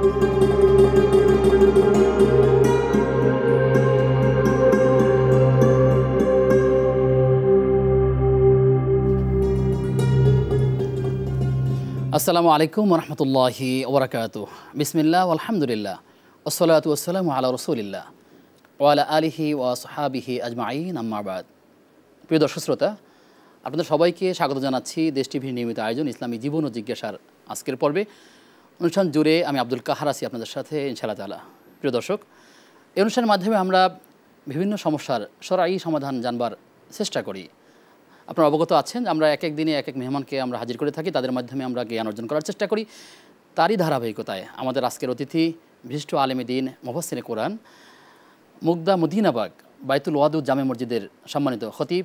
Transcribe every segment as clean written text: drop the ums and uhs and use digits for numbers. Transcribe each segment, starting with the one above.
আসসালামু আলাইকুম ওয়া রাহমাতুল্লাহি ওয়া বারাকাতুহু। বিসমিল্লাহ আলহামদুলিল্লাহ ওয়াসসালাতু ওয়াসসালামু আলা রাসূলিল্লাহ ওয়া আলা আলিহি ওয়া আসহাবিহি আজমাইন, আম্মা বাদ। প্রিয় দর্শক শ্রোতা, আপনাদের সবাইকে স্বাগত জানাচ্ছি দেশ টিভির নিয়মিত আয়োজন ইসলামী জীবন ও জিজ্ঞাসার আজকের পর্বে। অনুষ্ঠান জুড়ে আমি আব্দুল কাহার আছি আপনাদের সাথে ইনশাআল্লাহ তাআলা। প্রিয় দর্শক, এই অনুষ্ঠানের মাধ্যমে আমরা বিভিন্ন সমস্যার শরঈ সমাধান জানবার চেষ্টা করি। আপনারা অবগত আছেন আমরা এক এক দিনে এক এক মেহমানকে আমরা হাজির করে থাকি, তাদের মাধ্যমে আমরা জ্ঞান অর্জন করার চেষ্টা করি। তারই ধারাবাহিকতায় আমাদের আজকের অতিথি বিশিষ্ট আলেমে দ্বীন, মুফাসসিরে কোরআন, মুগদা মদিনাবাগ বাইতুল ওয়াদুদ জামে মসজিদের সম্মানিত খতিব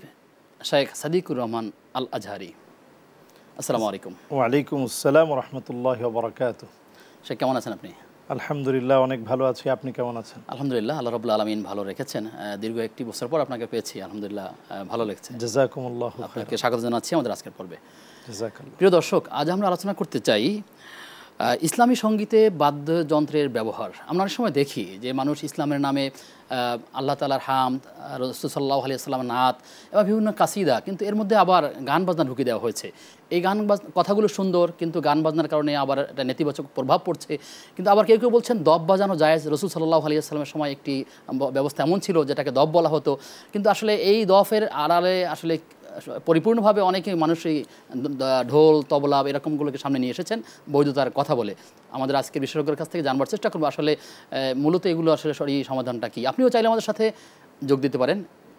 শেখ সাদিকুর রহমান আল আজহারি। আসসালামু আলাইকুম। ওয়ালাইকুম আসসালাম ওয়া রাহমাতুল্লাহি ওয়া বারাকাতুহু। শেখ, কেমন আছেন আপনি? আলহামদুলিল্লাহ, অনেক ভালো আছি। আপনি কেমন আছেন? আলহামদুলিল্লাহ, আল্লাহ রাব্বুল আলামিন ভালো রেখেছেন। দীর্ঘ একটি বছর পর আপনাকে পেয়েছি, আলহামদুলিল্লাহ ভালো লাগছে। জাযাকুমুল্লাহু খাইরান। আপনাকে স্বাগত জানাচ্ছি আমাদের আজকের পর্বে। জাযাকাল্লাহ। প্রিয় দর্শক, আজ আমরা আলোচনা করতে চাই ইসলামী সঙ্গীতে বাদ্যযন্ত্রের ব্যবহার। আমরা অনেক সময় দেখি যে মানুষ ইসলামের নামে আল্লাহ তাআলার হামদ, রাসূল সাল্লাল্লাহু আলাইহি ওয়াসাল্লামের নাত এবং বিভিন্ন কাসিদা, কিন্তু এর মধ্যে আবার গান বাজনা ঢুকে দেওয়া হয়েছে। এই কথাগুলো সুন্দর, কিন্তু গান বাজনার কারণে আবার একটা নেতিবাচক প্রভাব পড়ছে। কিন্তু আবার কেউ কেউ বলছেন দব বাজানো জায়েজ। রাসূল সাল্লাল্লাহু আলাইহি ওয়াসাল্লামের সময় একটি ব্যবস্থা এমন ছিল যেটাকে দব বলা হতো, কিন্তু আসলে এই দফের আড়ালে আসলে পরিপূর্ণভাবে অনেকে মানুষই ঢোল, তবলা এরকমগুলোকে সামনে নিয়ে এসেছেন বৈধতার কথা বলে। আমাদের আজকের বিশেষজ্ঞের কাছ থেকে জানবার চেষ্টা করবো আসলে মূলত এগুলো আসলে এই সমাধানটা কী। আপনিও চাইলে আমাদের সাথে যোগ দিতে পারেন,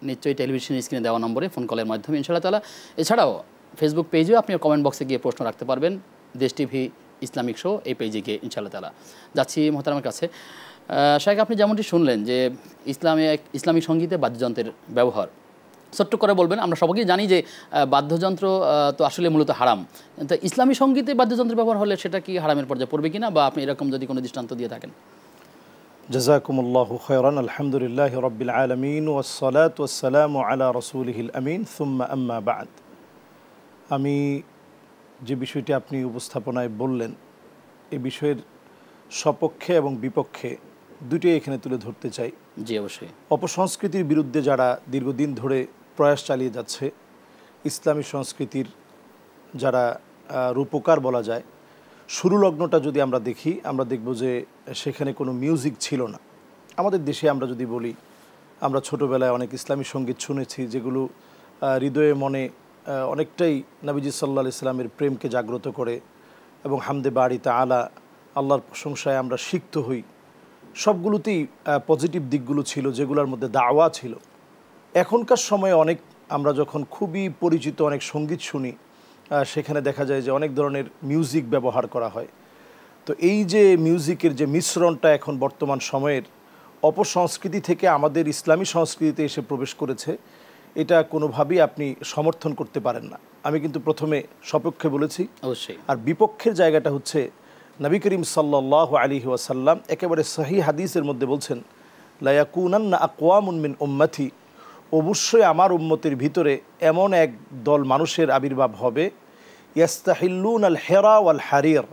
নিশ্চয়ই টেলিভিশন স্ক্রিনে দেওয়া নম্বরে ফোন কলের মাধ্যমে ইনশাআল্লাহ তাআলা। এছাড়াও ফেসবুক পেজেও আপনি কমেন্ট বক্সে গিয়ে প্রশ্ন রাখতে পারবেন। দেশ টিভি ইসলামিক শো এই পেজে গিয়ে ইনশাআল্লাহ তাআলা। যাচ্ছি মোহতারামের কাছে। শেখ, আপনি যেমনটি শুনলেন যে ইসলামিক সঙ্গীতে বাদ্যযন্ত্রের ব্যবহার, ছোট্ট করে বলবেন। আমরা সবাইকে জানি যে বাদ্যযন্ত্র তো আসলে মূলত হারাম, তো ইসলামী সঙ্গীতে বাদ্যযন্ত্র ব্যবহার হলে সেটা কি হারামের পর্যায়ে পড়বে কিনা, বা আপনি এরকম যদি কোনো দৃষ্টান্ত দিয়ে থাকেন। জাযাকুমুল্লাহু খাইরান। আলহামদুলিল্লাহি রাব্বিল আলামিন ওয়াসসালাতু ওয়াসসালামু আলা রাসূলিহিল আমিন সুম্মা আম্মা বা'দ। আমি যে বিষয়টি আপনি উপস্থাপনায় বললেন, এই বিষয়ের সপক্ষে এবং বিপক্ষে দুটোই এখানে তুলে ধরতে চাই। জি, অবশ্যই। অপসংস্কৃতির বিরুদ্ধে যারা দীর্ঘদিন ধরে প্রয়াস চালিয়ে যাচ্ছে, ইসলামী সংস্কৃতির যারা রূপকার বলা যায়, শুরু লগ্নটা যদি আমরা দেখি, আমরা দেখব যে সেখানে কোনো মিউজিক ছিল না। আমাদের দেশে আমরা যদি বলি, আমরা ছোটোবেলায় অনেক ইসলামী সঙ্গীত শুনেছি যেগুলো হৃদয়ে মনে অনেকটাই নবীজি সাল্লাল্লাহু আলাইহি সাল্লামের প্রেমকে জাগ্রত করে এবং হামদে বাড়ি তাআলা, আল্লাহর প্রশংসায় আমরা সিক্ত হই। সবগুলোতেই পজিটিভ দিকগুলো ছিল, যেগুলোর মধ্যে দাওয়া ছিল। এখনকার সময়ে আমরা যখন খুবই পরিচিত অনেক সঙ্গীত শুনি, সেখানে দেখা যায় যে অনেক ধরনের মিউজিক ব্যবহার করা হয়। তো এই যে মিউজিকের যে মিশ্রণটা এখন বর্তমান সময়ের অপসংস্কৃতি থেকে আমাদের ইসলামী সংস্কৃতিতে এসে প্রবেশ করেছে, এটা কোনোভাবেই আপনি সমর্থন করতে পারেন না। আমি কিন্তু প্রথমে সপক্ষে বলেছি, অবশ্যই। আর বিপক্ষের জায়গাটা হচ্ছে নবী করিম সাল্লাল্লাহু আলাইহি ওয়াসাল্লাম একেবারে সহিহ হাদিসের মধ্যে বলছেন, লা ইয়াকুনান্না আকওয়ামুন মিন উম্মতি, অবশ্যই আমার উম্মতের ভিতরে এমন এক দল মানুষের আবির্ভাব হবে, ইয়াস্তাহিল্লুন আল হেরা ওয়াল হারির,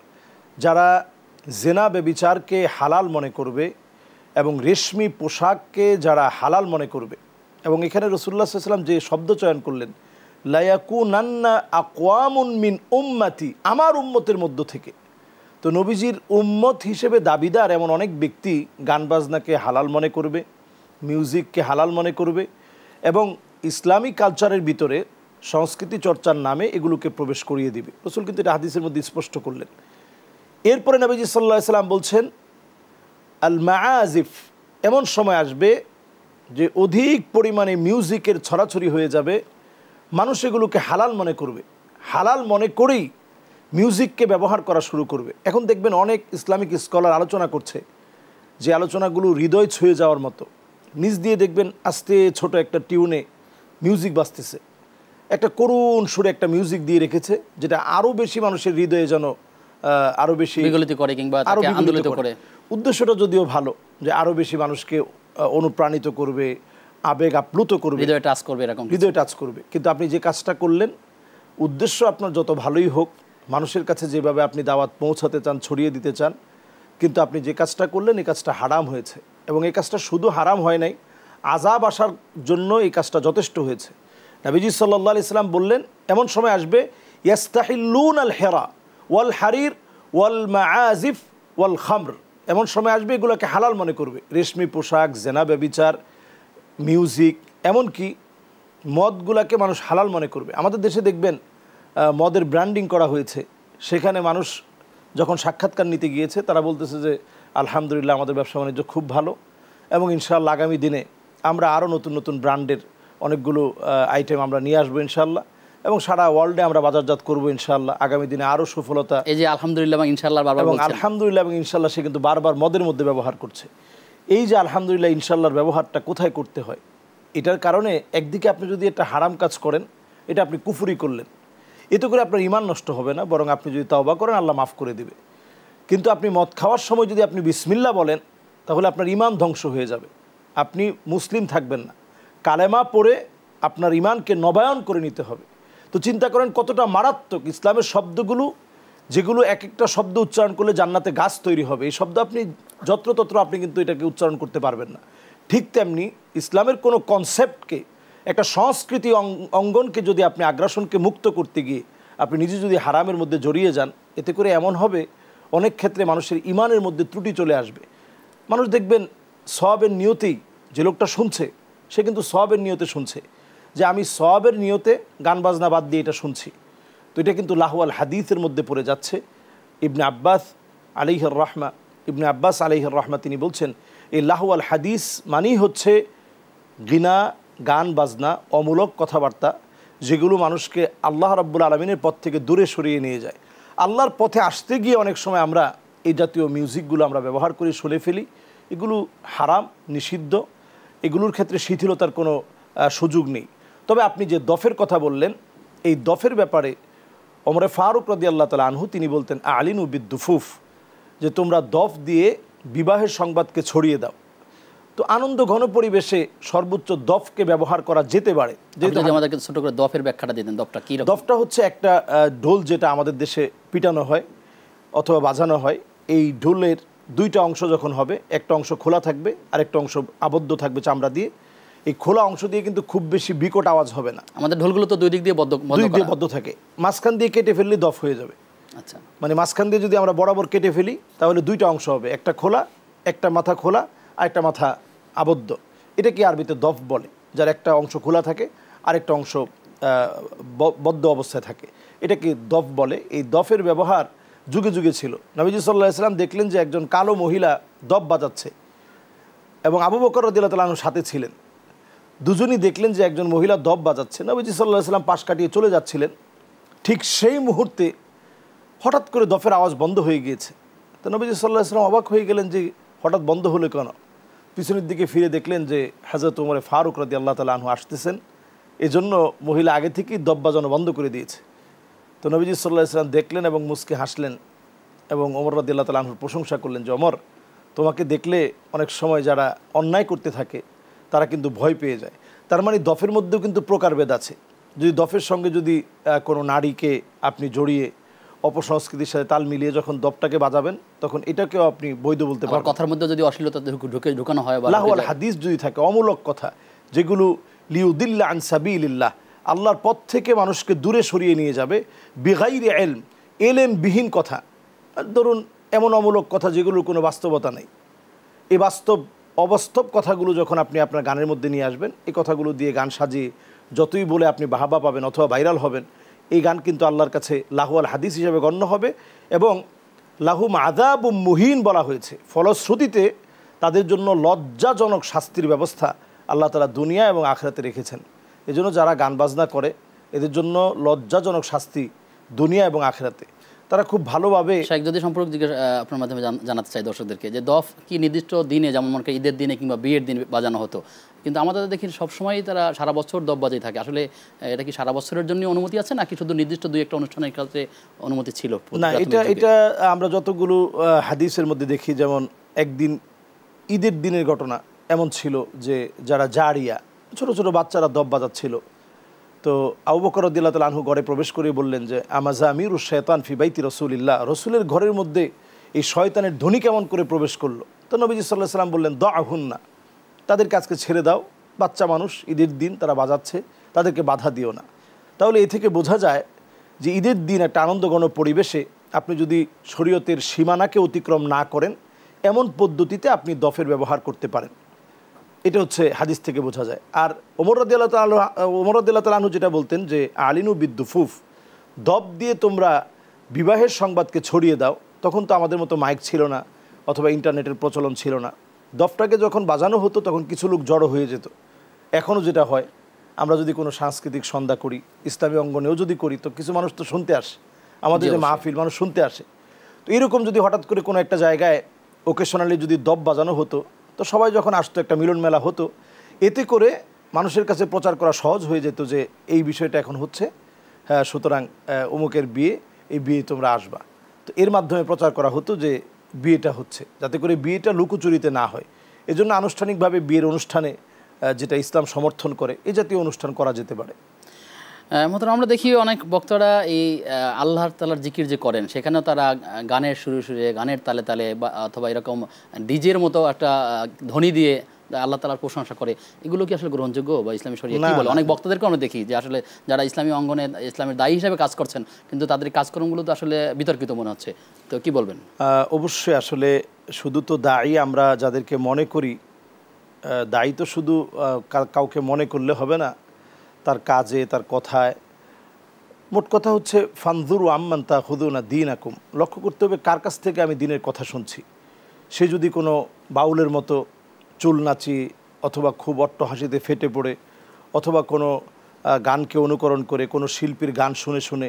যারা জেনা ব্যভিচারকে হালাল মনে করবে এবং রেশমি পোশাককে যারা হালাল মনে করবে। এবং এখানে রাসূলুল্লাহ সাল্লাল্লাহু আলাইহি ওয়াসাল্লাম যে শব্দ চয়ন করলেন, লা ইয়াকুনান্না আকওয়ামুন মিন উম্মতি, আমার উম্মতের মধ্য থেকে। তো নবীজির উম্মত হিসেবে দাবিদার এমন অনেক ব্যক্তি গান বাজনাকে হালাল মনে করবে, মিউজিককে হালাল মনে করবে এবং ইসলামী কালচারের ভিতরে সংস্কৃতি চর্চার নামে এগুলোকে প্রবেশ করিয়ে দিবে। রাসূল কিন্তু এটা হাদিসের মধ্যে স্পষ্ট করলেন। এরপরে নবীজি সাল্লাল্লাহু আলাইহি সাল্লাম বলছেন, আল মাআজিফ, এমন সময় আসবে যে অধিক পরিমাণে মিউজিকের ছড়াছড়ি হয়ে যাবে, মানুষ এগুলোকে হালাল মনে করবে, হালাল মনে করেই মিউজিককে ব্যবহার করা শুরু করবে। এখন দেখবেন অনেক ইসলামিক স্কলার আলোচনা করছে, যে আলোচনাগুলো হৃদয় ছুঁয়ে যাওয়ার মতো। নিজ দিয়ে দেখবেন আস্তে ছোট একটা টিউনে মিউজিক বাজতেছে, একটা করুণ সুরে একটা মিউজিক দিয়ে রেখেছে, যেটা আরও বেশি মানুষের হৃদয়ে যেন আরও বেশি বিগলিত করে কিংবা তাকে আন্দোলিত করে। উদ্দেশ্যটা যদিও ভালো, যে আরও বেশি মানুষকে অনুপ্রাণিত করবে, আবেগ আপ্লুত করবে, হৃদয়ে টাচ করবে, এরকম হৃদয়ে টাচ করবে। কিন্তু আপনি যে কাজটা করলেন, উদ্দেশ্য আপনার যত ভালোই হোক, মানুষের কাছে যেভাবে আপনি দাওয়াত পৌঁছাতে চান, ছড়িয়ে দিতে চান, কিন্তু আপনি যে কাজটা করলেন এই কাজটা হারাম হয়েছে, এবং এই কাজটা শুধু হারাম হয় নাই, আযাব আসার জন্য এই কাজটা যথেষ্ট হয়েছে। নবীজি সাল্লাল্লাহু আলাইহি সাল্লাম বললেন, এমন সময় আসবে ইয়াস্তাহিল্লুন আল হেরা ওয়াল হারির ওয়াল মাআজিফ ওয়াল খামর, এমন সময় আসবে এগুলোকে হালাল মনে করবে, রেশমি পোশাক, জেনা, ব্যভিচার, মিউজিক, এমনকি মদগুলাকে মানুষ হালাল মনে করবে। আমাদের দেশে দেখবেন মদের ব্র্যান্ডিং করা হয়েছে, সেখানে মানুষ যখন সাক্ষাৎকার নিতে গিয়েছে তারা বলতেছে যে আলহামদুলিল্লাহ আমাদের ব্যবসা বাণিজ্য খুব ভালো, এবং ইনশাআল্লাহ আগামী দিনে আমরা আরও নতুন নতুন ব্র্যান্ডের অনেকগুলো আইটেম আমরা নিয়ে আসবো ইনশাআল্লাহ, এবং সারা ওয়ার্ল্ডে আমরা বাজারজাত করবো ইনশাআল্লাহ। আগামী দিনে আরও সফলতা, এই যে আলহামদুলিল্লাহ এবং ইনশাআল্লাহ বারবার এবং বলছেন। আলহামদুলিল্লাহ এবং ইনশাআল্লাহ, সে কিন্তু বারবার মদের মধ্যে ব্যবহার করছে। এই যে আলহামদুলিল্লাহ ইনশাআল্লাহর ব্যবহারটা কোথায় করতে হয়, এটার কারণে একদিকে আপনি যদি একটা হারাম কাজ করেন, এটা আপনি কুফরি করলেন, এতে করে আপনার ঈমান নষ্ট হবে না, বরং আপনি যদি তাওবা করেন আল্লাহ মাফ করে দিবে। কিন্তু আপনি মদ খাওয়ার সময় যদি আপনি বিসমিল্লাহ বলেন, তাহলে আপনার ঈমান ধ্বংস হয়ে যাবে, আপনি মুসলিম থাকবেন না। কালেমা পড়ে আপনার ঈমানকে নবায়ন করে নিতে হবে। তো চিন্তা করেন কতটা মারাত্মক ইসলামের শব্দগুলো, যেগুলো এক একটা শব্দ উচ্চারণ করলে জান্নাতে গাছ তৈরি হবে, এই শব্দ আপনি যত্রতত্র আপনি কিন্তু এটাকে উচ্চারণ করতে পারবেন না। ঠিক তেমনি ইসলামের কোনো কনসেপ্টকে, একটা সংস্কৃতি অঙ্গনকে যদি আপনি আগ্রাসনকে মুক্ত করতে গিয়ে আপনি নিজে যদি হারামের মধ্যে জড়িয়ে যান, এতে করে এমন হবে অনেক ক্ষেত্রে মানুষের ঈমানের মধ্যে ত্রুটি চলে আসবে। মানুষ দেখবেন সওয়াবের নিয়তেই, যে লোকটা শুনছে সে কিন্তু সওয়াবের নিয়তে শুনছে, যে আমি সওয়াবের নিয়তে গান বাজনা বাদ দিয়ে এটা শুনছি, তো এটা কিন্তু লাহওয়াল হাদিসের মধ্যে পড়ে যাচ্ছে। ইবনে আব্বাস আলাইহির রহমা তিনি বলছেন, এই লাহওয়াল হাদিস মানেই হচ্ছে গিনা, গান বাজনা, অমূলক কথাবার্তা, যেগুলো মানুষকে আল্লাহ রাব্বুল আলামিনের পথ থেকে দূরে সরিয়ে নিয়ে যায়। আল্লাহর পথে আসতে গিয়ে অনেক সময় আমরা এই জাতীয় মিউজিকগুলো আমরা ব্যবহার করে শুনে ফেলি। এগুলো হারাম, নিষিদ্ধ, এগুলোর ক্ষেত্রে শিথিলতার কোনো সুযোগ নেই। তবে আপনি যে দফের কথা বললেন, এই দফের ব্যাপারে ওমরে ফারুক রাদিয়াল্লাহু তাআলা আনহু তিনি বলতেন, আলিনু বিদ্দুফুফ, যে তোমরা দফ দিয়ে বিবাহের সংবাদকে ছড়িয়ে দাও। তো আনন্দ ঘন পরিবেশে সর্বোচ্চ দফকে ব্যবহার করা যেতে পারে। যেহেতু আমাদেরকে ছোট করে দফের ব্যাখ্যাটা দিতেন, দফটা কি? দফটা হচ্ছে একটা ঢোল যেটা আমাদের দেশে পিটানো হয় অথবা বাজানো হয়। এই ঢোলের দুইটা অংশ যখন হবে, একটা অংশ খোলা থাকবে আর একটা অংশ আবদ্ধ থাকবে চামড়া দিয়ে। এই খোলা অংশ দিয়ে কিন্তু খুব বেশি বিকট আওয়াজ হবে না। আমাদের ঢোলগুলো তো দুই দিক দিয়ে বদ্ধ থাকে, মাঝখান দিয়ে কেটে ফেললে দফ হয়ে যাবে। আচ্ছা, মানে মাঝখান দিয়ে যদি আমরা বরাবর কেটে ফেলি তাহলে দুইটা অংশ হবে, একটা খোলা, একটা মাথা খোলা আর একটা মাথা আবদ্ধ। এটা কি আরবিতে দফ বলে, যার একটা অংশ খোলা থাকে আরেকটা অংশ বদ্ধ অবস্থায় থাকে, এটাকে দফ বলে। এই দফের ব্যবহার যুগে যুগে ছিল। নবীজি সাল্লাল্লাহু আলাইহি সাল্লাম দেখলেন যে একজন কালো মহিলা দফ বাজাচ্ছে, এবং আবু বকর রাদিয়াল্লাহু তাআলা আনহু সাথে ছিলেন। দুজনই দেখলেন যে একজন মহিলা দফ বাজাচ্ছে। নবীজি সাল্লাল্লাহু আলাইহি সাল্লাম পাশ কাটিয়ে চলে যাচ্ছিলেন, ঠিক সেই মুহূর্তে হঠাৎ করে দফের আওয়াজ বন্ধ হয়ে গিয়েছে। তো নবীজি সাল্লাল্লাহু আলাইহি সাল্লাম অবাক হয়ে গেলেন যে হঠাৎ বন্ধ হলো কেন। পিছনের দিকে ফিরে দেখলেন যে হযরত ওমর ফারুক রাদিয়াল্লাহু তাআলা আনহু আসতেছেন, এজন্য মহিলা আগে থেকেই দফ বাজানো বন্ধ করে দিয়েছে। তো নবীজি সাল্লাল্লাহু আলাইহি সাল্লাম দেখলেন এবং মুস্কে হাসলেন, এবং ওমর রাদিয়াল্লাহু তাআলা আনহুর প্রশংসা করলেন যে ওমর, তোমাকে দেখলে অনেক সময় যারা অন্যায় করতে থাকে তারা কিন্তু ভয় পেয়ে যায়। তার মানে দফের মধ্যেও কিন্তু প্রকারভেদ আছে। যদি দফের সঙ্গে যদি কোনো নারীকে আপনি জড়িয়ে অপসংস্কৃতির সাথে তাল মিলিয়ে যখন দফটাকে বাজাবেন, তখন এটাকেও আপনি বৈধ বলতে পারবেন। কথার মধ্যে যদি অশ্লীলতা ঢুকানো হয় বা লাহওয়াল হাদিস যদি থাকে, অমূলক কথা, যেগুলো লিউদিল্লা আন সাবিলিল্লাহ, আল্লাহর পথ থেকে মানুষকে দূরে সরিয়ে নিয়ে যাবে, বিগাইরি ইলম, এলেমবিহীন কথা, ধরুন এমন অমূলক কথা যেগুলোর কোনো বাস্তবতা নেই, এই অবাস্তব কথাগুলো যখন আপনি আপনার গানের মধ্যে নিয়ে আসবেন, এই কথাগুলো দিয়ে গান সাজিয়ে যতই বলে আপনি বাহাবা পাবেন অথবা ভাইরাল হবেন, এই গান কিন্তু আল্লাহর কাছে লাহওয়াল হাদিস হিসেবে গণ্য হবে। এবং লাহুম আযাবুম মুহিন বলা হয়েছে, ফলশ্রুতিতে তাদের জন্য লজ্জাজনক শাস্তির ব্যবস্থা আল্লাহ তাআলা দুনিয়া এবং আখিরাতে রেখেছেন। এজন্য যারা গান বাজনা করে এদের জন্য লজ্জাজনক শাস্তি দুনিয়া এবং আখিরাতে। তারা খুব ভালোভাবে যদি সম্পর্ক আপনার মাধ্যমে জানাতে চাই দর্শকদেরকে, যে দফ কি নির্দিষ্ট দিনে, যেমন মনে করেন ঈদের দিনে কিংবা বিয়ের দিনে বাজানো হতো, কিন্তু আমাদের দেখি সবসময়ই তারা সারা বছর দফ বাজাই থাকে। আসলে এটা কি সারা বছরের জন্য অনুমতি আছে নাকি শুধু নির্দিষ্ট দুই একটা অনুষ্ঠানের ক্ষেত্রে অনুমতি ছিল? না, এটা আমরা যতগুলো হাদিসের মধ্যে দেখি, যেমন একদিন ঈদের দিনের ঘটনা এমন ছিল যে যারা জারিয়া ছোট ছোট বাচ্চারা দফ বাজাচ্ছিল। তো আবু বকর রাদিয়াল্লাহু তাআলা আনহু ঘরে প্রবেশ করে বললেন যে আমাজামিরুশ শায়তান ফি বাইতি রাসূলিল্লাহ, রসুলের ঘরের মধ্যে এই শয়তানের ধ্বনি কেমন করে প্রবেশ করলো। তো নবীজি সাল্লাল্লাহু আলাইহি ওয়াসাল্লাম বললেন দাহুন্না, তাদেরকে আজকে ছেড়ে দাও, বাচ্চা মানুষ, ঈদের দিন তারা বাজাচ্ছে, তাদেরকে বাধা দিও না। তাহলে এ থেকে বোঝা যায় যে ঈদের দিন একটা আনন্দঘন পরিবেশে আপনি যদি শরীয়তের সীমানাকে অতিক্রম না করেন এমন পদ্ধতিতে আপনি দফের ব্যবহার করতে পারেন। এটা হচ্ছে হাদিস থেকে বোঝা যায়। আর ওমর রাদিয়াল্লাহু তাআলা আনহু যেটা বলতেন যে আলিনু বিদ্দুফুফ, দফ দিয়ে তোমরা বিবাহের সংবাদকে ছড়িয়ে দাও। তখন তো আমাদের মতো মাইক ছিল না অথবা ইন্টারনেটের প্রচলন ছিল না। দফটাকে যখন বাজানো হতো তখন কিছু লোক জড়ো হয়ে যেত। এখনও যেটা হয়, আমরা যদি কোনো সাংস্কৃতিক সন্ধ্যা করি, ইসলামী অঙ্গনেও যদি করি, তো কিছু মানুষ তো শুনতে আসে, আমাদের যে মাহফিল, মানুষ শুনতে আসে। তো এরকম যদি হঠাৎ করে কোনো একটা জায়গায় ওকেশনালি যদি দফ বাজানো হতো, তো সবাই যখন আসতো একটা মিলন মেলা হতো, এতে করে মানুষের কাছে প্রচার করা সহজ হয়ে যেত যে এই বিষয়টা এখন হচ্ছে, হ্যাঁ সুতরাং অমুকের বিয়ে, এই বিয়ে তোমরা আসবা। তো এর মাধ্যমে প্রচার করা হতো যে বিয়েটা হচ্ছে, যাতে করে বিয়েটা লুকোচুরিতে না হয়। এজন্য আনুষ্ঠানিকভাবে বিয়ের অনুষ্ঠানে যেটা ইসলাম সমর্থন করে, এই জাতীয় অনুষ্ঠান করা যেতে পারে। মতন আমরা দেখি অনেক বক্তারা এই আল্লাহর তাআলার জিকির যে করেন, সেখানেও তারা গানের সুরে সুরে, গানের তালে তালে বা অথবা এরকম ডিজের মতো একটা ধ্বনি দিয়ে আল্লাহ তাআলার প্রশংসা করে। এগুলো কি আসলে গ্রহণযোগ্য বা ইসলামী শরীয়ত কি বলে? অনেক বক্তাদেরকে আমরা দেখি যে আসলে যারা ইসলামী অঙ্গনে ইসলামের দায়ী হিসেবে কাজ করছেন, কিন্তু তাদের কাজকর্মগুলো তো আসলে বিতর্কিত মনে হচ্ছে। তো কি বলবেন? অবশ্যই আসলে শুধু তো দায়ী আমরা যাদেরকে মনে করি, দায়ী তো শুধু কাউকে মনে করলে হবে না, তার কাজে, তার কথায়। মোট কথা হচ্ছে ফানজুরু আম্মান তাখুযুনা দীনাকুম, লক্ষ্য করতে হবে কার কাছ থেকে আমি দিনের কথা শুনছি। সে যদি কোনো বাউলের মতো চুল নাচি অথবা খুব অট্টহাসিতে ফেটে পড়ে অথবা কোনো গানকে অনুকরণ করে, কোনো শিল্পীর গান শুনে শুনে,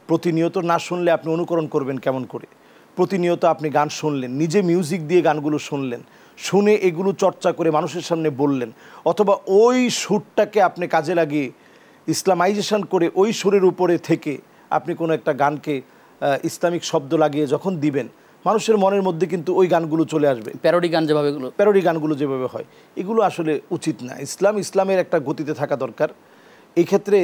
প্রতিনিয়ত না শুনলে আপনি অনুকরণ করবেন কেমন করে? প্রতিনিয়ত আপনি গান শুনলেন, নিজে মিউজিক দিয়ে গানগুলো শুনলেন, শুনে এগুলো চর্চা করে মানুষের সামনে বললেন, অথবা ওই সুরটাকে আপনি কাজে লাগিয়ে ইসলামাইজেশন করে ওই সুরের উপরে থেকে আপনি কোনো একটা গানকে ইসলামিক শব্দ লাগিয়ে যখন দিবেন, মানুষের মনের মধ্যে কিন্তু ওই গানগুলো চলে আসবে। প্যারোডি গানগুলো যেভাবে হয়, এগুলো আসলে উচিত না। ইসলামের একটা গতিতে থাকা দরকার। এই ক্ষেত্রে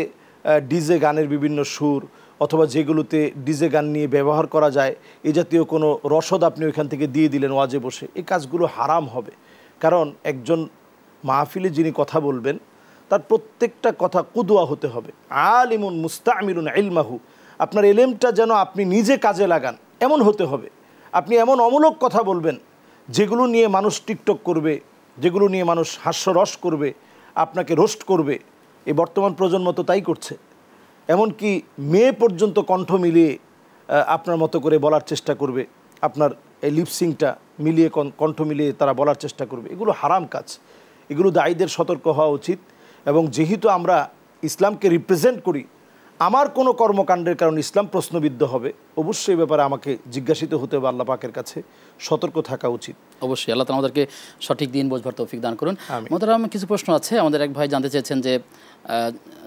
ডিজে গানের বিভিন্ন সুর অথবা যেগুলোতে ডিজে গান নিয়ে ব্যবহার করা যায়, এই জাতীয় কোনো রসদ আপনি ওইখান থেকে দিয়ে দিলেন ওয়াজে বসে, এই কাজগুলো হারাম হবে। কারণ একজন মাহফিলে যিনি কথা বলবেন, তার প্রত্যেকটা কথা কুদওয়া হতে হবে। আলিমুন মুস্তামিলুন ইলমাহু, আপনার এলেমটা যেন আপনি নিজে কাজে লাগান এমন হতে হবে। আপনি এমন অমূলক কথা বলবেন যেগুলো নিয়ে মানুষ টিকটক করবে, যেগুলো নিয়ে মানুষ হাস্যরস করবে, আপনাকে রোস্ট করবে। এই বর্তমান প্রজন্ম তো তাই করছে। এমনকি মেয়ে পর্যন্ত কণ্ঠ মিলিয়ে আপনার মতো করে বলার চেষ্টা করবে, আপনার এই লিপসিংটা মিলিয়ে কণ্ঠ মিলিয়ে তারা বলার চেষ্টা করবে। এগুলো হারাম কাজ, এগুলো দায়ীদের সতর্ক হওয়া উচিত। এবং যেহেতু আমরা ইসলামকে রিপ্রেজেন্ট করি, আমার কোনো কর্মকাণ্ডের কারণে ইসলাম প্রশ্নবিদ্ধ হবে, অবশ্যই এই ব্যাপারে আমাকে জিজ্ঞাসিত হতে হবে, আল্লাহ পাকের কাছে সতর্ক থাকা উচিত। অবশ্যই আল্লাহ তাআলা আমাদেরকে সঠিক দিন বোঝবার তৌফিক দান করুন। মোহতারাম, কিছু প্রশ্ন আছে। আমাদের এক ভাই জানতে চেয়েছেন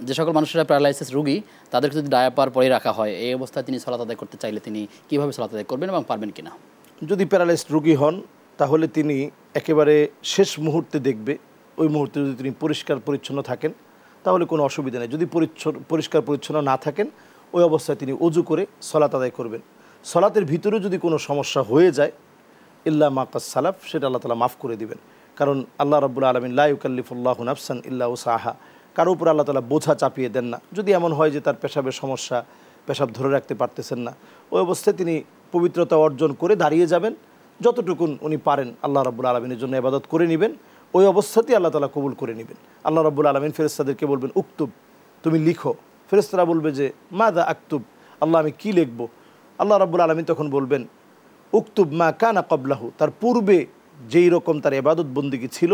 যে সকল মানুষেরা প্যারালাইসিস রোগী, তাদেরকে যদি ডায়াপার পরে রাখা হয়, এই অবস্থায় তিনি সালাত আদায় করতে চাইলে তিনি কীভাবে সালাত আদায় করবেন এবং পারবেন কিনা? যদি প্যারালাইসড রোগী হন, তাহলে তিনি একেবারে শেষ মুহূর্তে দেখবে, ওই মুহূর্তে যদি তিনি পরিষ্কার পরিচ্ছন্ন থাকেন তাহলে কোনো অসুবিধা নেই। যদি পরিষ্কার পরিচ্ছন্ন না থাকেন, ওই অবস্থায় তিনি ওযু করে সালাত আদায় করবেন। সালাতের ভিতরে যদি কোনো সমস্যা হয়ে যায়, ইল্লা মা কাস সালাফ, সেটা আল্লাহ তাআলা মাফ করে দিবেন। কারণ আল্লাহ রাব্বুল আলামিন লা ইউকাল্লিফুল্লাহু নাফসান ইল্লা উসাহা, কারো উপর আল্লাহ তাআলা বোঝা চাপিয়ে দেন না। যদি এমন হয় যে তার পেশাবের সমস্যা, পেশাব ধরে রাখতে পারতেছেন না, ওই অবস্থায় তিনি পবিত্রতা অর্জন করে দাঁড়িয়ে যাবেন, যতটুকুন উনি পারেন আল্লাহ রাব্বুল আলামিনের জন্য ইবাদত করে নেবেন। ওই অবস্থাতেই আল্লাহ তাআলা কবুল করে নেবেন। আল্লাহ রাব্বুল আলামিন ফেরেশতাদেরকে বলবেন উক্তুব, তুমি লিখো। ফেরেশতারা বলবে যে মাযা আক্তুব, আল্লাহ আমি কি লিখব? আল্লাহ রাব্বুল আলামিন তখন বলবেন উক্তুব মা কানা ক্বাবলাহু, তার পূর্বে যেই রকম তার ইবাদত বন্দেগী ছিল,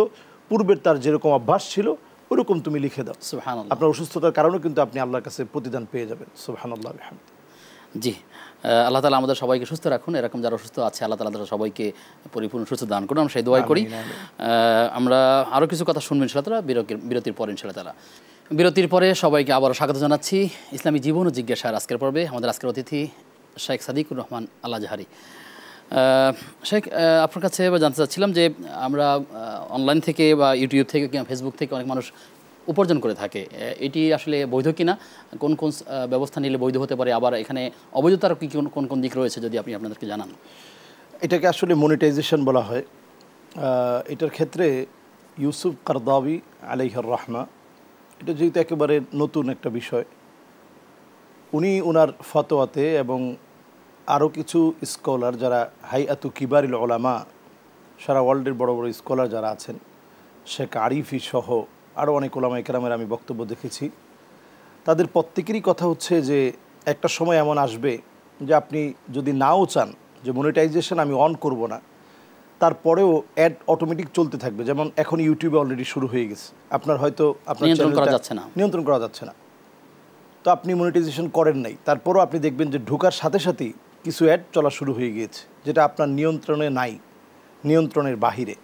পূর্বের তার যেরকম অভ্যাস ছিল, ওরকম তুমি লিখে দাও। সুবহানাল্লাহ। আপনার অসুস্থতার কারণে কিন্তু আপনি আল্লাহর কাছে প্রতিদান পেয়ে যাবেন। সুবহানাল্লাহ ওয়া বিহামদিহি। জি, আল্লাহ তাআলা আমাদের সবাইকে সুস্থ রাখুন। এরকম যারা অসুস্থ আছে, আল্লাহ তাআলা তাদের সবাইকে পরিপূর্ণ সুস্থ দান করুন, আমরা সেই দোয়াই করি। আমরা আরও কিছু কথা শুনবেন ইনশাআল্লাহ বিরতির পরে। ইনশাআল্লাহ বিরতির পরে সবাইকে আবারও স্বাগত জানাচ্ছি ইসলামী জীবন ও জিজ্ঞাসার আজকের পর্বে। আমাদের আজকের অতিথি শেখ সাদিকুর রহমান আল আজহারী। শেখ, আপনার কাছে জানতে চাচ্ছিলাম যে আমরা অনলাইন থেকে বা ইউটিউব থেকে কিংবা ফেসবুক থেকে অনেক মানুষ উপার্জন করে থাকে, এটি আসলে বৈধ কিনা? কোন কোন ব্যবস্থা নিলে বৈধ হতে পারে? আবার এখানে অবৈধতার কি কোন কোন দিক রয়েছে, যদি আপনি আপনাদেরকে জানান। এটাকে আসলে মনিটাইজেশন বলা হয়। এটার ক্ষেত্রে ইউসুফ কারদাবি আলাইহির রাহমা, এটা যেহেতু একেবারে নতুন একটা বিষয়, উনি ওনার ফতোয়াতে এবং আরও কিছু স্কলার যারা হাইআতু কিবারিল উলামা, সারা ওয়ার্ল্ডের বড় বড় স্কলার যারা আছেন, শেখ আরিফি সহ আরও অনেক ওলামা ইকরামের আমি বক্তব্য দেখেছি, তাদের প্রত্যেকেরই কথা হচ্ছে যে একটা সময় এমন আসবে যে আপনি যদি নাও চান যে মনিটাইজেশন আমি অন করব না, তারপরেও অ্যাড অটোমেটিক চলতে থাকবে। যেমন এখন ইউটিউবে অলরেডি শুরু হয়ে গেছে, আপনার হয়তো আপনার নিয়ন্ত্রণ করা যাচ্ছে না, তো আপনি মনিটাইজেশন করেন নাই, তারপরও আপনি দেখবেন যে ঢোকার সাথে সাথেই কিছু অ্যাড চলা শুরু হয়ে গিয়েছে, যেটা আপনার নিয়ন্ত্রণে নাই, নিয়ন্ত্রণের বাহিরে।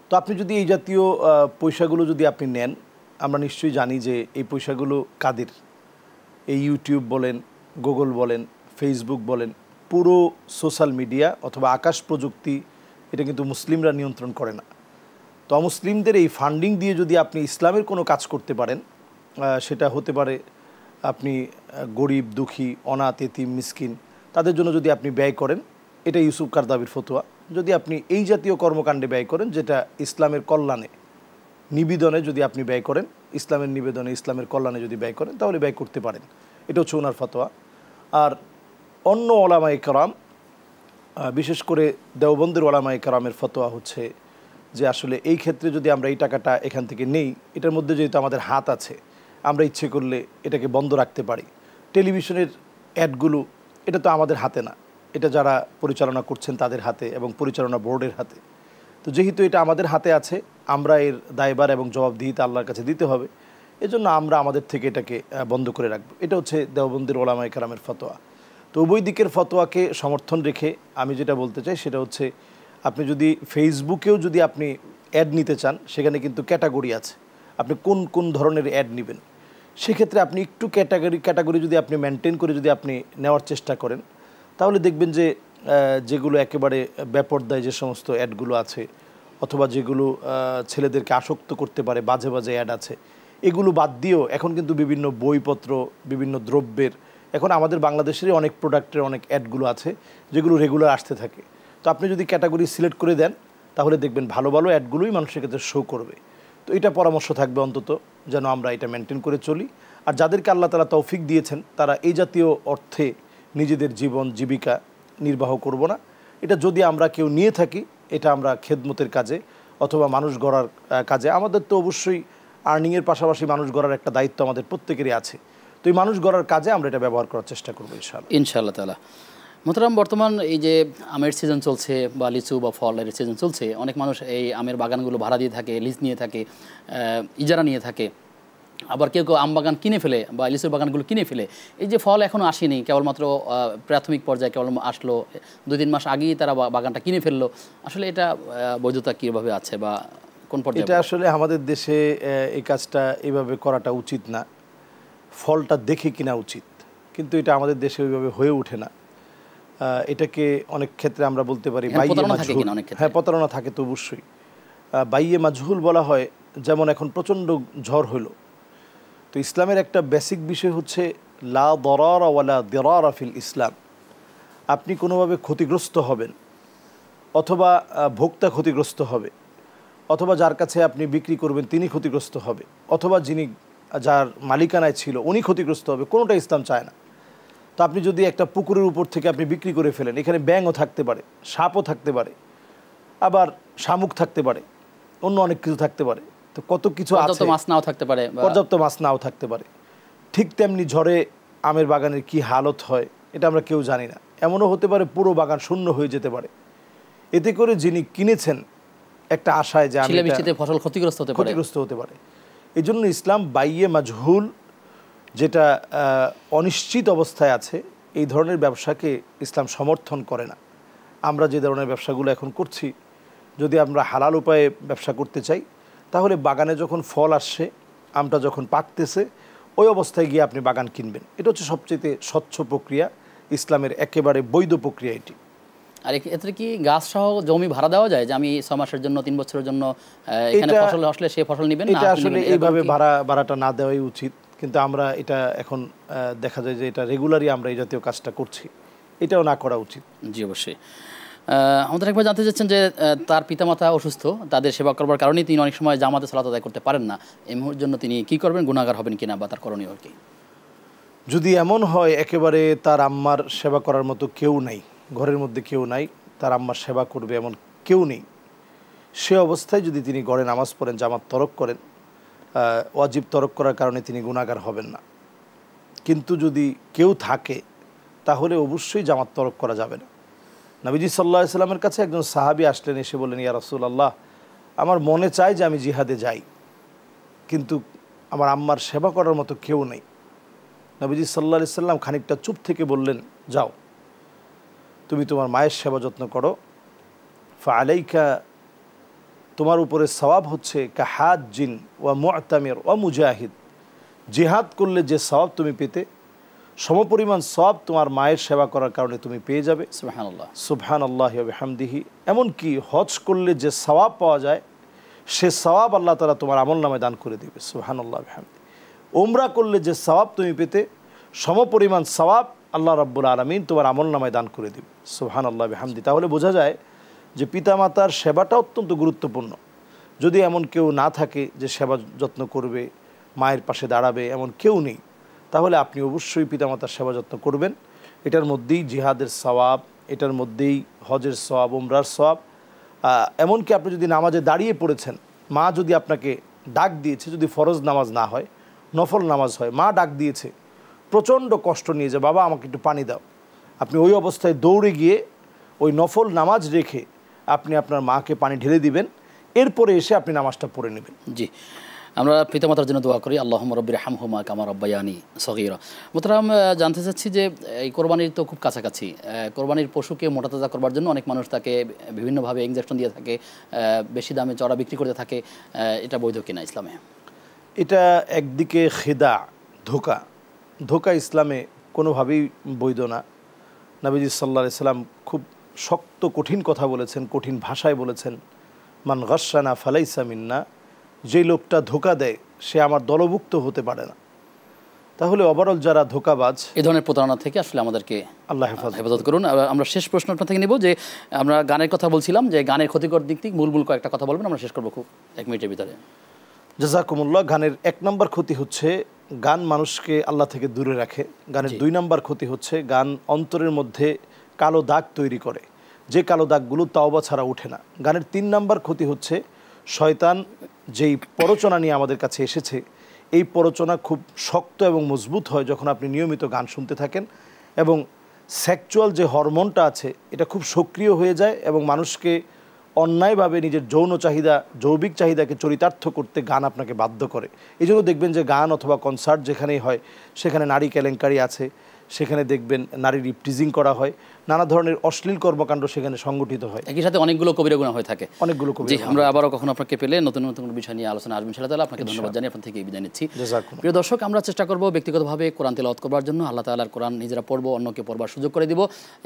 তো আপনি যদি এই জাতীয় পয়সাগুলো যদি আপনি নেন, আমরা নিশ্চয়ই জানি যে এই পয়সাগুলো কাদের। এই ইউটিউব বলেন, গুগল বলেন, ফেসবুক বলেন, পুরো সোশ্যাল মিডিয়া অথবা আকাশ প্রযুক্তি, এটা কিন্তু মুসলিমরা নিয়ন্ত্রণ করে না। তো অমুসলিমদের এই ফান্ডিং দিয়ে যদি আপনি ইসলামের কোনো কাজ করতে পারেন, সেটা হতে পারে আপনি গরিব দুঃখী অনাথ এতিম মিসকিন তাদের জন্য যদি আপনি ব্যয় করেন, এটা ইউসুফ কারদাবির ফতোয়া। যদি আপনি এই জাতীয় কর্মকাণ্ডে ব্যয় করেন, যেটা ইসলামের কল্যাণে নিবেদনে যদি আপনি ব্যয় করেন, ইসলামের নিবেদনে ইসলামের কল্যাণে যদি ব্যয় করেন, তাহলে ব্যয় করতে পারেন। এটা হচ্ছে ওনার ফতোয়া। আর অন্য ওলামায়ে কেরাম, বিশেষ করে দেওবন্দের ওলামায়ে কেরামের ফতোয়া হচ্ছে যে আসলে এই ক্ষেত্রে যদি আমরা এই টাকাটা এখান থেকে নেই, এটার মধ্যে যেহেতু আমাদের হাত আছে, আমরা ইচ্ছে করলে এটাকে বন্ধ রাখতে পারি। টেলিভিশনের অ্যাডগুলো, এটা তো আমাদের হাতে না, এটা যারা পরিচালনা করছেন তাদের হাতে এবং পরিচালনা বোর্ডের হাতে। তো যেহেতু এটা আমাদের হাতে আছে, আমরা এর দায়ভার এবং জবাবদিহিতা আল্লাহর কাছে দিতে হবে, এজন্য আমরা আমাদের থেকে এটাকে বন্ধ করে রাখবো। এটা হচ্ছে দেওবন্দের ওলামায়ে কেরামের ফতোয়া। তো উভয় দিকের ফতোয়াকে সমর্থন রেখে আমি যেটা বলতে চাই সেটা হচ্ছে, আপনি যদি ফেসবুকেও যদি আপনি অ্যাড নিতে চান, সেখানে কিন্তু ক্যাটাগরি আছে, আপনি কোন কোন ধরনের অ্যাড নেবেন। সেক্ষেত্রে আপনি একটু ক্যাটাগরি যদি আপনি মেনটেন করে যদি আপনি নেওয়ার চেষ্টা করেন, তাহলে দেখবেন যে যেগুলো একেবারে বেপরদায় যে সমস্ত অ্যাডগুলো আছে, অথবা যেগুলো ছেলেদেরকে আসক্ত করতে পারে বাজে বাজে অ্যাড আছে, এগুলো বাদ দিয়েও এখন কিন্তু বিভিন্ন বইপত্র, বিভিন্ন দ্রব্যের, এখন আমাদের বাংলাদেশেরই অনেক প্রোডাক্টের অনেক অ্যাডগুলো আছে যেগুলো রেগুলার আসতে থাকে। তো আপনি যদি ক্যাটাগরি সিলেক্ট করে দেন, তাহলে দেখবেন ভালো ভালো অ্যাডগুলোই মানুষের কাছে শো করবে। তো এটা পরামর্শ থাকবে অন্তত, যেন আমরা এটা মেনটেন করে চলি। আর যাদেরকে আল্লাহ তাআলা তৌফিক দিয়েছেন, তারা এই জাতীয় অর্থে নিজেদের জীবন জীবিকা নির্বাহ করব না। এটা যদি আমরা কেউ নিয়ে থাকি, এটা আমরা খেদমতের কাজে অথবা মানুষ গড়ার কাজে, আমাদের তো অবশ্যই আর্নিংয়ের পাশাপাশি মানুষ গড়ার একটা দায়িত্ব আমাদের প্রত্যেকেরই আছে। তো এই মানুষ গড়ার কাজে আমরা এটা ব্যবহার করার চেষ্টা করবো ইনশাআল্লাহ তাআলা। মোহতারাম, বর্তমান এই যে আমের সিজন চলছে বা লিচু বা ফলের সিজন চলছে, অনেক মানুষ এই আমের বাগানগুলো ভাড়া দিয়ে থাকে, লিজ নিয়ে থাকে, ইজারা নিয়ে থাকে। আবার কেউ কেউ আম বাগান কিনে ফেলে বা লিচুর বাগানগুলো কিনে ফেলে। এই যে ফল এখনও আসেনি, কেবলমাত্র প্রাথমিক পর্যায়ে কেবল আসলো, 2-3 মাস আগেই তারা বাগানটা কিনে ফেললো, আসলে এটা বৈধতা কীভাবে আছে বা কোন পর্যায়ে? এটা আসলে আমাদের দেশে এই কাজটা এভাবে করাটা উচিত না। ফলটা দেখে কিনা উচিত, কিন্তু এটা আমাদের দেশে ওইভাবে হয়ে ওঠে না। এটাকে অনেক ক্ষেত্রে আমরা বলতে পারি বাইয়ে মাজহুল। হ্যাঁ, প্রতারণা থাকে তো অবশ্যই। বাইয়ে মাজহুল বলা হয়। যেমন এখন প্রচণ্ড ঝড় হলো, তো ইসলামের একটা বেসিক বিষয় হচ্ছে লা দরারা ওয়ালা দিরারা ফিল ইসলাম। আপনি কোনোভাবে ক্ষতিগ্রস্ত হবেন, অথবা ভোক্তা ক্ষতিগ্রস্ত হবে, অথবা যার কাছে আপনি বিক্রি করবেন তিনি ক্ষতিগ্রস্ত হবে, অথবা যিনি যার মালিকানায় ছিল উনি ক্ষতিগ্রস্ত হবে, কোনোটা ইসলাম চায় না। তো আপনি যদি একটা পুকুরের উপর থেকে আপনি বিক্রি করে ফেলেন, এখানে ব্যাঙও থাকতে পারে, সাপও থাকতে পারে, আবার শামুক থাকতে পারে, অন্য অনেক কিছু থাকতে পারে, তো কত কিছু আছে, পর্যাপ্ত মাছ নাও থাকতে পারে। ঠিক তেমনি ঝড়ে আমের বাগানের কি হালত হয় এটা আমরা কেউ জানি না। এমনও হতে পারে পুরো বাগান শূন্য হয়ে যেতে পারে। এতে করে যিনি কিনেছেন একটা আশায় যে ফসল ক্ষতিগ্রস্ত হতে পারে। এই জন্য ইসলাম বাইয়ে মাজহুল, যেটা অনিশ্চিত অবস্থায় আছে, এই ধরনের ব্যবসাকে ইসলাম সমর্থন করে না। আমরা যে ধরনের ব্যবসাগুলো এখন করছি, যদি আমরা হালাল উপায়ে ব্যবসা করতে চাই, তাহলে বাগানে যখন ফল আসছে, আমটা যখন পাকতেছে, ওই অবস্থায় গিয়ে আপনি বাগান কিনবেন। এটা হচ্ছে সবচেয়ে স্বচ্ছ প্রক্রিয়া, ইসলামের একেবারে বৈধ প্রক্রিয়া এটি। আর এতে কি গাছ সহ জমি ভাড়া দেওয়া যায়, যে আমি 6 মাসের জন্য 3 বছরের জন্য এখানে ফসল আসলে সে ফসল নেবেন? এটা আসলে এইভাবে ভাড়াটা না দেওয়াই উচিত, কিন্তু আমরা এটা এখন দেখা যায় যে এটা রেগুলারই আমরা এই জাতীয় কাজটা করছি, এটাও না করা উচিত। জি অবশ্যই। আমাদের একবার জানতে চাচ্ছেন যে তার পিতামাতা অসুস্থ, তাদের সেবা করবার কারণেই তিনি অনেক সময় জামাতে সালাত আদায় করতে পারেন না, এই মুহূর্তের জন্য তিনি কি করবেন, গুনাহগার হবেন কিনা বা তার করণীয় কি? যদি এমন হয় একেবারে তার আম্মার সেবা করার মতো কেউ নাই, ঘরের মধ্যে কেউ নাই, তার আম্মার সেবা করবে এমন কেউ নেই, সে অবস্থায় যদি তিনি গড়ে নামাজ পড়েন, জামাত তরক করেন, ওয়াজিব তরক করার কারণে তিনি গুনাহগার হবেন না। কিন্তু যদি কেউ থাকে তাহলে অবশ্যই জামাত তরক করা যাবে না। নবীজি সাল্লাল্লাহু আলাইহি সাল্লামের কাছে একজন সাহাবী আসলেন, এসে বললেন, ইয়া রাসূলুল্লাহ, আমার মনে চায় যে আমি জিহাদে যাই, কিন্তু আমার আম্মার সেবা করার মতো কেউ নেই। নবীজি সাল্লাল্লাহু আলাইহি সাল্লাম খানিকটা চুপ থেকে বললেন, যাও তুমি তোমার মায়ের সেবা যত্ন করো, ফাআলাইকা, তোমার উপরে সওয়াব হচ্ছে কাহাজ্জিন ওয়া মুআতামির ওয়া মুজাহিদ, জিহাদ করলে যে সওয়াব তুমি পেতে সমপরিমাণ সওয়াব তোমার মায়ের সেবা করার কারণে তুমি পেয়ে যাবে। সুবহানাল্লাহ সুবহানাল্লাহি ওয়া বিহামদিহি। এমনকি হজ করলে যে সওয়াব পাওয়া যায় সে সওয়াব আল্লাহ তাআলা তোমার আমলনামায় দান করে দেবে। সুবহানাল্লাহি ওয়া বিহামদিহি। উমরা করলে যে সওয়াব তুমি পেতে সমপরিমাণ সওয়াব আল্লাহ রাব্বুল আলামিন তোমার আমলনামায় দান করে দেবে। সুবহানাল্লাহি ওয়া বিহামদিহি। তাহলে বোঝা যায় যে পিতামাতার সেবাটা অত্যন্ত গুরুত্বপূর্ণ। যদি এমন কেউ না থাকে যে সেবা যত্ন করবে, মায়ের পাশে দাঁড়াবে, এমন কেউ নেই, তাহলে আপনি অবশ্যই পিতামাতার সেবা যত্ন করবেন। এটার মধ্যেই জিহাদের সওয়াব, এটার মধ্যেই হজের সওয়াব, উমরার সওয়াব। এমনকি আপনি যদি নামাজে দাঁড়িয়ে পড়েছেন, মা যদি আপনাকে ডাক দিয়েছে, যদি ফরজ নামাজ না হয়, নফল নামাজ হয়, মা ডাক দিয়েছে, প্রচণ্ড কষ্ট নিয়ে যে বাবা আমাকে একটু পানি দাও, আপনি ওই অবস্থায় দৌড়ে গিয়ে ওই নফল নামাজ রেখে আপনি আপনার মাকে পানি ঢেলে দিবেন, এরপরে এসে আপনি নামাজটা পড়ে নেবেন। জি, আমরা পিতামাতার জন্য দোয়া করি, আল্লাহুম্মা রাব্বিরহামহুমা কামা রাব্বায়ানি সগীরা। মুহতারাম, জানতে চাচ্ছি যে এই কোরবানির তো খুব কাছাকাছি, কোরবানির পশুকে মোটাতাজা করবার জন্য অনেক মানুষ তাকে বিভিন্নভাবে ইনজেকশন দিয়ে থাকে, বেশি দামে চড়া বিক্রি করতে থাকে, এটা বৈধ কিনা ইসলামে? এটা একদিকে খেদা, ধোকা, ধোকা ইসলামে কোনোভাবেই বৈধ না। নবীজি সাল্লাল্লাহু আলাইহি সাল্লাম খুব শক্ত কঠিন কথা বলেছেন, কঠিন ভাষায় বলেছেন, মান গাশশানা ফালাইসা মিন্না, যে লোকটা ধোকা দেয় সে আমার দলভুক্ত হতে পারে না। তাহলে ওভারঅল যারা ধোকাবাজ, এই ধরনের প্রতারণা থেকে আসলে আমাদেরকে আল্লাহ হেফাজত করুন। আমরা শেষ প্রশ্ন আপনার থেকে নেব যে আমরা গানের কথা বলছিলাম, যে গানের ক্ষতিকর দিক থেকে মূল কয়েকটা কথা বলবেন, আমরা শেষ করবো খুব 1 মিনিটের ভিতরে। জাযাকুমুল্লাহ। গানের 1 নম্বর ক্ষতি হচ্ছে গান মানুষকে আল্লাহ থেকে দূরে রাখে। গানের 2 নম্বর ক্ষতি হচ্ছে গান অন্তরের মধ্যে কালো দাগ তৈরি করে, যে কালো দাগগুলো তাওবা ছাড়া ওঠে না। গানের 3 নম্বর ক্ষতি হচ্ছে শয়তান যেই প্ররোচনা নিয়ে আমাদের কাছে এসেছে, এই প্ররোচনা খুব শক্ত এবং মজবুত হয় যখন আপনি নিয়মিত গান শুনতে থাকেন, এবং সেক্সুয়াল যে হরমোনটা আছে এটা খুব সক্রিয় হয়ে যায় এবং মানুষকে অন্যায়ভাবে নিজের যৌন চাহিদা, যৌবিক চাহিদাকে চরিতার্থ করতে গান আপনাকে বাধ্য করে। এই জন্য দেখবেন যে গান অথবা কনসার্ট যেখানেই হয় সেখানে নারী কেলেঙ্কারি আছে, সেখানে দেখবেন নারী রিপটিজিং করা হয়, নানা ধরনের অশ্লীল কর্মকাণ্ড সেখানে সংগঠিত হয়, একই সাথে অনেকগুলো কবিরা গুনাহ হয়ে থাকে, অনেকগুলো কবিরা। জি, আমরা আবারও কখনো আপনাকে পেলে নতুন নতুন বিষয় নিয়ে আলোচনা আসবেন ইনশাআল্লাহ তাআলা। আপনাকে ধন্যবাদ জানিয়ে আপনার থেকে বিদায় নিচ্ছি। প্রিয় দর্শক, আমরা চেষ্টা করব ব্যক্তিগতভাবে কোরআন তেলাওয়াত করবার জন্য, আল্লাহ তাআলার কোরআন নিজেরা পড়বো, অন্যকে পড়বার সুযোগ করে দিব।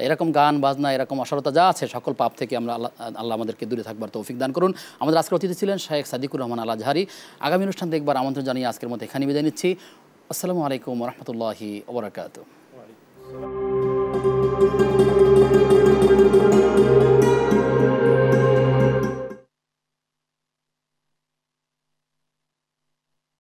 এরকম গান বাজনা, এরকম অসারতা যা আছে সকল পাপ থেকে আমরা আল্লাহ আমাদেরকে দূরে থাকবার তৌফিক দান করুন। আমাদের আজকের অতিথি ছিলেন শেখ সাদিকুর রহমান আল আজহারি। আগামী অনুষ্ঠান দেখবার আমন্ত্রণ জানিয়ে আজকের মতো এখানে বিদায় নিচ্ছি। আসসালামু আলাইকুম ওয়া রাহমাতুল্লাহি ওয়া বারাকাতুহু।